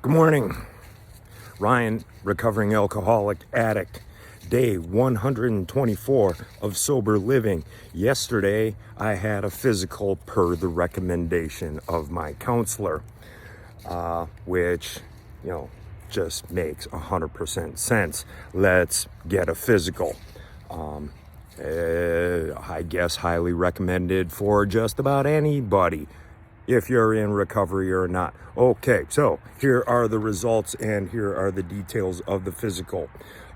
Good morning. Ryan, recovering alcoholic addict. Day 124 of sober living. Yesterday, I had a physical per the recommendation of my counselor, which, just makes 100% sense. Let's get a physical. I guess highly recommended for just about anybody, if you're in recovery or not. Okay, so here are the results and here are the details of the physical.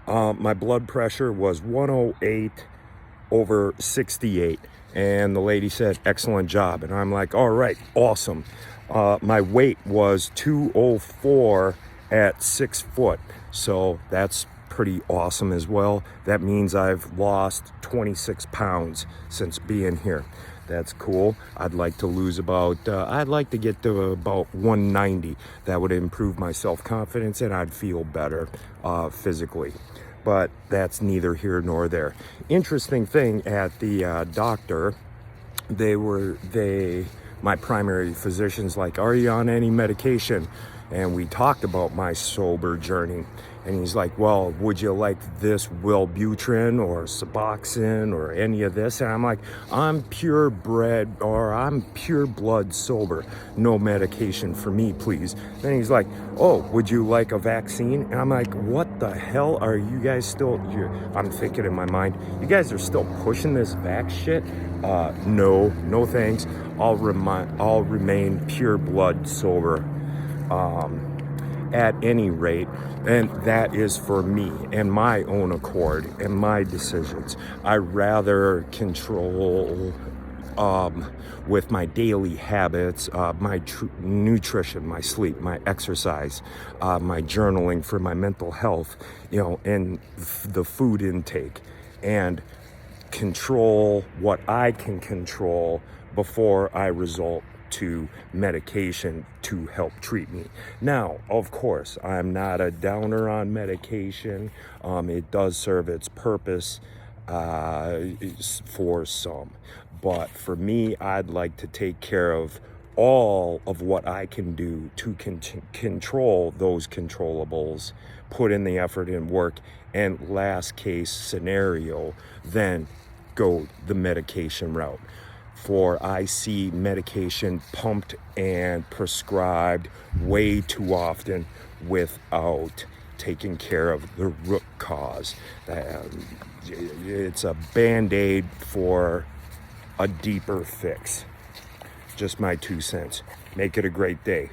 My blood pressure was 108/68, and the lady said, excellent job. And I'm like, all right, awesome. My weight was 204 at 6 foot, so that's pretty awesome as well. That means I've lost 26 pounds since being here. That's cool. I'd like to lose I'd like to get to about 190. That would improve my self-confidence and I'd feel better physically. But that's neither here nor there. Interesting thing at the doctor, my primary physician's like, are you on any medication? And we talked about my sober journey. And he's like, well, would you like this Wellbutrin or Suboxone or any of this? And I'm like, I'm purebred or I'm pure blood sober. No medication for me, please. Then he's like, oh, would you like a vaccine? And I'm like, what the hell are you guys still, I'm thinking in my mind, you guys are still pushing this vax shit? No thanks. I'll remain pure blood sober. At any rate, and that is for me and my own accord and my decisions. I rather control with my daily habits, my nutrition, my sleep, my exercise, my journaling for my mental health, and the food intake, and control what I can control before I resort to medication to help treat me. Now, of course, I'm not a downer on medication. It does serve its purpose for some. But for me, I'd like to take care of all of what I can do to control those controllables, put in the effort and work, and last case scenario, then go the medication route. For I see medication pumped and prescribed way too often without taking care of the root cause. It's a band-aid for a deeper fix. Just my 2 cents. Make it a great day.